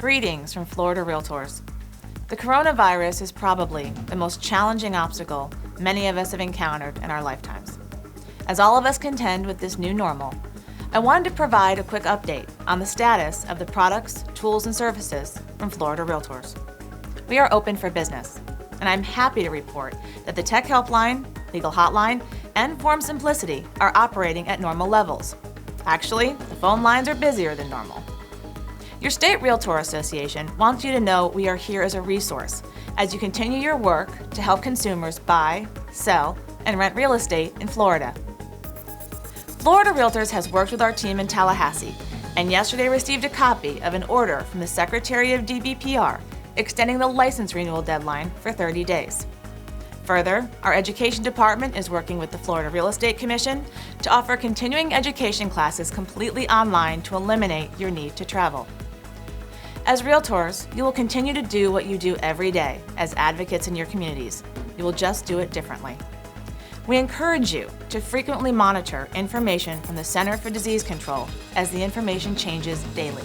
Greetings from Florida Realtors. The coronavirus is probably the most challenging obstacle many of us have encountered in our lifetimes. As all of us contend with this new normal, I wanted to provide a quick update on the status of the products, tools, and services from Florida Realtors. We are open for business, and I'm happy to report that the Tech Helpline, Legal Hotline, and Form Simplicity are operating at normal levels. Actually, the phone lines are busier than normal. Your State Realtor Association wants you to know we are here as a resource as you continue your work to help consumers buy, sell, and rent real estate in Florida. Florida Realtors has worked with our team in Tallahassee and yesterday received a copy of an order from the Secretary of DBPR extending the license renewal deadline for 30 days. Further, our education department is working with the Florida Real Estate Commission to offer continuing education classes completely online to eliminate your need to travel. As Realtors, you will continue to do what you do every day as advocates in your communities. You will just do it differently. We encourage you to frequently monitor information from the Center for Disease Control as the information changes daily.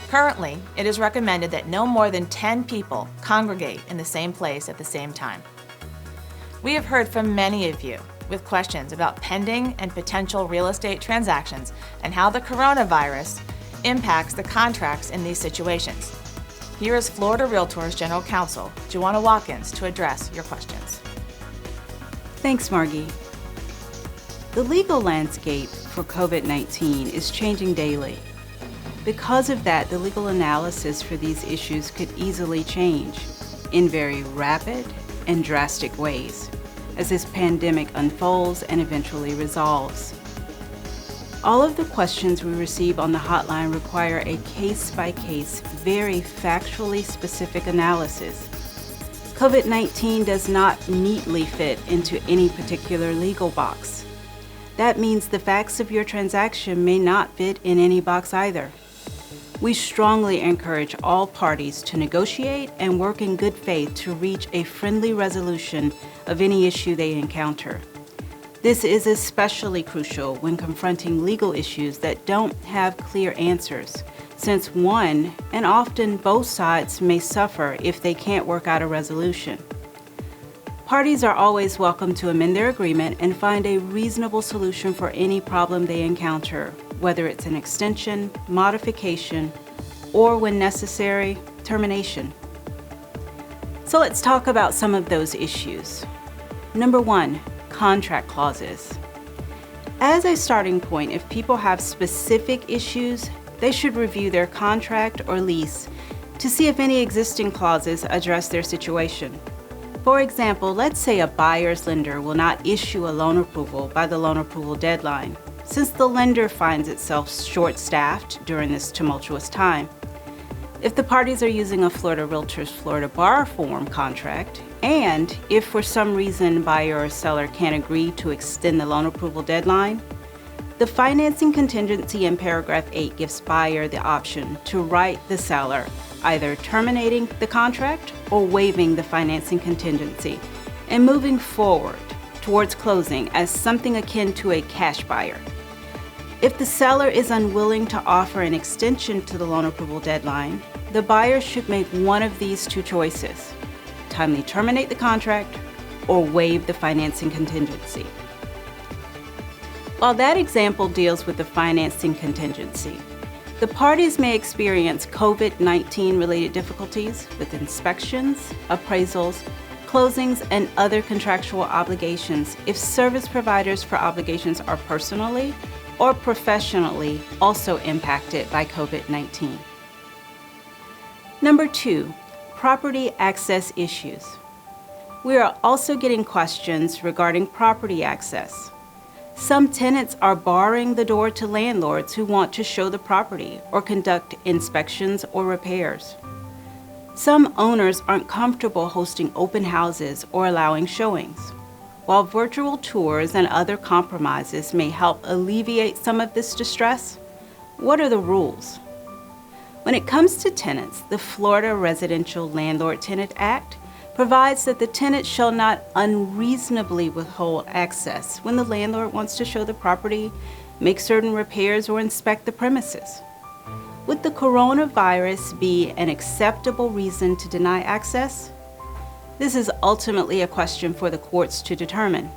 Currently, it is recommended that no more than 10 people congregate in the same place at the same time. We have heard from many of you with questions about pending and potential real estate transactions and how the coronavirus impacts the contracts in these situations. Here is Florida Realtors General Counsel, Juana Watkins, to address your questions. Thanks, Margy. The legal landscape for COVID-19 is changing daily. Because of that, the legal analysis for these issues could easily change in very rapid and drastic ways as this pandemic unfolds and eventually resolves. All of the questions we receive on the hotline require a case-by-case, very factually specific analysis. COVID-19 does not neatly fit into any particular legal box. That means the facts of your transaction may not fit in any box either. We strongly encourage all parties to negotiate and work in good faith to reach a friendly resolution of any issue they encounter. This is especially crucial when confronting legal issues that don't have clear answers, since one, and often both sides, may suffer if they can't work out a resolution. Parties are always welcome to amend their agreement and find a reasonable solution for any problem they encounter, whether it's an extension, modification, or when necessary, termination. So let's talk about some of those issues. Number one, contract clauses. As a starting point, if people have specific issues, they should review their contract or lease to see if any existing clauses address their situation. For example, let's say a buyer's lender will not issue a loan approval by the loan approval deadline, since the lender finds itself short-staffed during this tumultuous time. If the parties are using a Florida Realtors Florida Bar Form contract, and if for some reason buyer or seller can't agree to extend the loan approval deadline, the financing contingency in paragraph 8 gives buyer the option to write the seller either terminating the contract or waiving the financing contingency and moving forward towards closing as something akin to a cash buyer. If the seller is unwilling to offer an extension to the loan approval deadline, the buyer should make one of these two choices: timely terminate the contract or waive the financing contingency. While that example deals with the financing contingency, the parties may experience COVID-19 related difficulties with inspections, appraisals, closings, and other contractual obligations if service providers for obligations are personally or professionally also impacted by COVID-19. Number two, property access issues. We are also getting questions regarding property access. Some tenants are barring the door to landlords who want to show the property or conduct inspections or repairs. Some owners aren't comfortable hosting open houses or allowing showings. While virtual tours and other compromises may help alleviate some of this distress, what are the rules? When it comes to tenants, the Florida Residential Landlord-Tenant Act provides that the tenant shall not unreasonably withhold access when the landlord wants to show the property, make certain repairs, or inspect the premises. Would the coronavirus be an acceptable reason to deny access? This is ultimately a question for the courts to determine.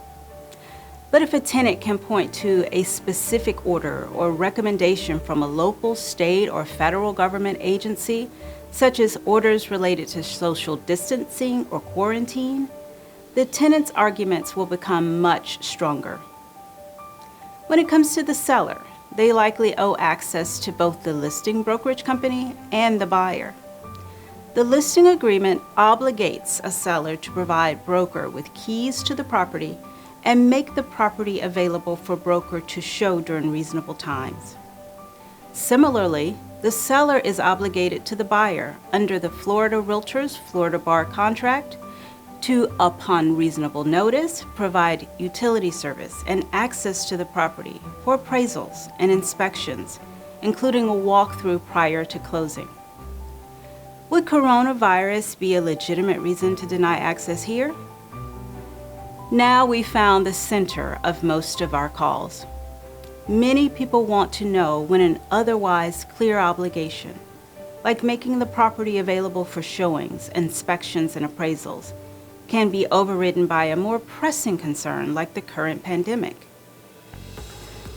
But if a tenant can point to a specific order or recommendation from a local, state, or federal government agency, such as orders related to social distancing or quarantine, the tenant's arguments will become much stronger. When it comes to the seller, they likely owe access to both the listing brokerage company and the buyer. The listing agreement obligates a seller to provide broker with keys to the property and make the property available for broker to show during reasonable times. Similarly, the seller is obligated to the buyer under the Florida Realtors Florida Bar contract to, upon reasonable notice, provide utility service and access to the property for appraisals and inspections, including a walkthrough prior to closing. Would coronavirus be a legitimate reason to deny access here? Now we found the center of most of our calls. Many people want to know when an otherwise clear obligation, like making the property available for showings, inspections, and appraisals, can be overridden by a more pressing concern like the current pandemic.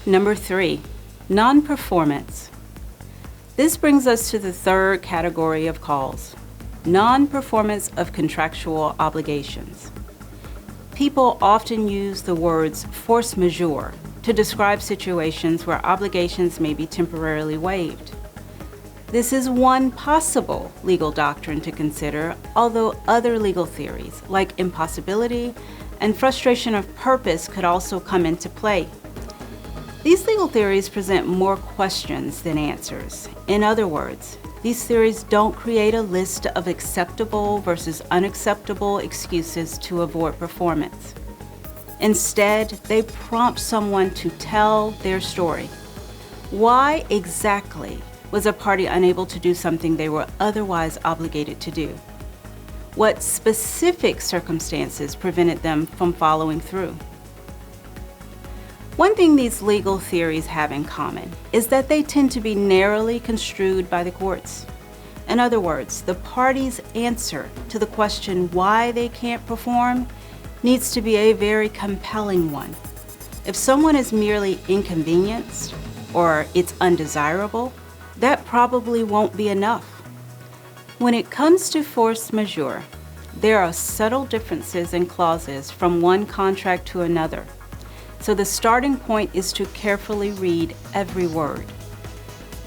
Number 3, non-performance. This brings us to the third category of calls, non-performance of contractual obligations. People often use the words force majeure to describe situations where obligations may be temporarily waived. This is one possible legal doctrine to consider, although other legal theories, like impossibility and frustration of purpose, could also come into play. These legal theories present more questions than answers. In other words, these theories don't create a list of acceptable versus unacceptable excuses to avoid performance. Instead, they prompt someone to tell their story. Why exactly was a party unable to do something they were otherwise obligated to do? What specific circumstances prevented them from following through? One thing these legal theories have in common is that they tend to be narrowly construed by the courts. In other words, the party's answer to the question why they can't perform needs to be a very compelling one. If someone is merely inconvenienced or it's undesirable, that probably won't be enough. When it comes to force majeure, there are subtle differences in clauses from one contract to another. So the starting point is to carefully read every word.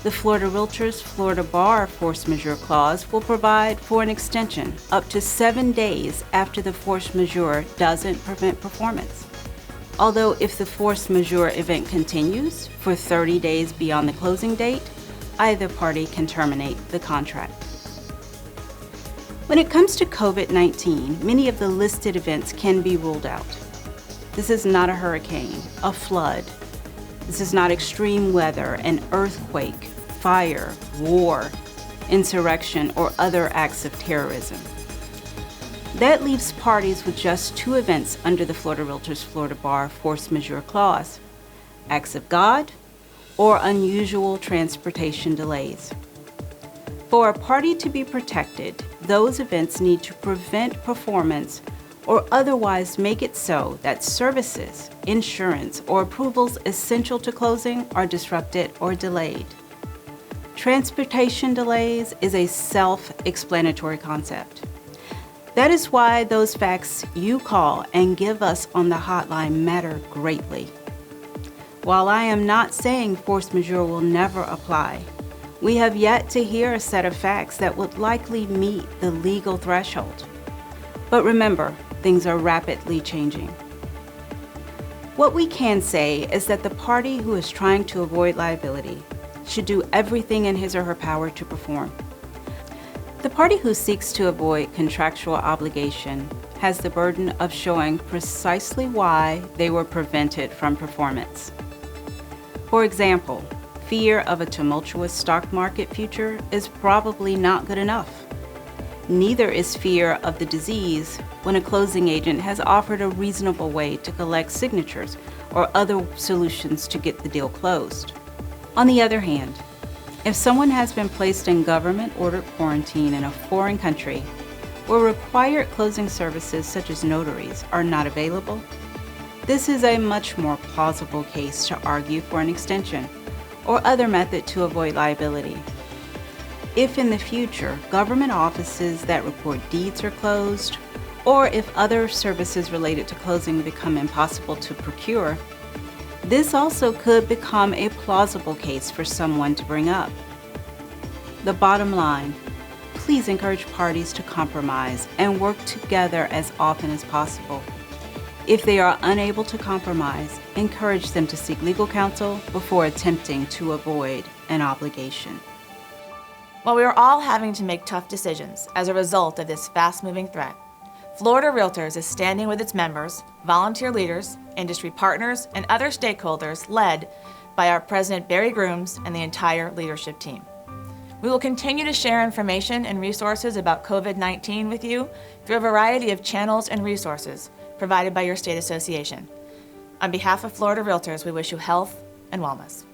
The Florida Realtors Florida Bar force majeure clause will provide for an extension up to 7 days after the force majeure doesn't prevent performance. Although if the force majeure event continues for 30 days beyond the closing date, either party can terminate the contract. When it comes to COVID-19, many of the listed events can be ruled out. This is not a hurricane, a flood. This is not extreme weather, an earthquake, fire, war, insurrection, or other acts of terrorism. That leaves parties with just 2 events under the Florida Realtors Florida Bar force majeure clause: acts of God or unusual transportation delays. For a party to be protected, those events need to prevent performance or otherwise make it so that services, insurance, or approvals essential to closing are disrupted or delayed. Transportation delays is a self-explanatory concept. That is why those facts you call and give us on the hotline matter greatly. While I am not saying force majeure will never apply, we have yet to hear a set of facts that would likely meet the legal threshold. But remember, things are rapidly changing. What we can say is that the party who is trying to avoid liability should do everything in his or her power to perform. The party who seeks to avoid contractual obligation has the burden of showing precisely why they were prevented from performance. For example, fear of a tumultuous stock market future is probably not good enough. Neither is fear of the disease when a closing agent has offered a reasonable way to collect signatures or other solutions to get the deal closed. On the other hand, If someone has been placed in government-ordered quarantine in a foreign country where required closing services such as notaries are not available, this is a much more plausible case to argue for an extension or other method to avoid liability. If in the future government offices that record deeds are closed, or if other services related to closing become impossible to procure, this also could become a plausible case for someone to bring up. The bottom line, please encourage parties to compromise and work together as often as possible. If they are unable to compromise, encourage them to seek legal counsel before attempting to avoid an obligation. While we are all having to make tough decisions as a result of this fast-moving threat, Florida Realtors is standing with its members, volunteer leaders, industry partners, and other stakeholders led by our President Barry Grooms and the entire leadership team. We will continue to share information and resources about COVID-19 with you through a variety of channels and resources provided by your state association. On behalf of Florida Realtors, we wish you health and wellness.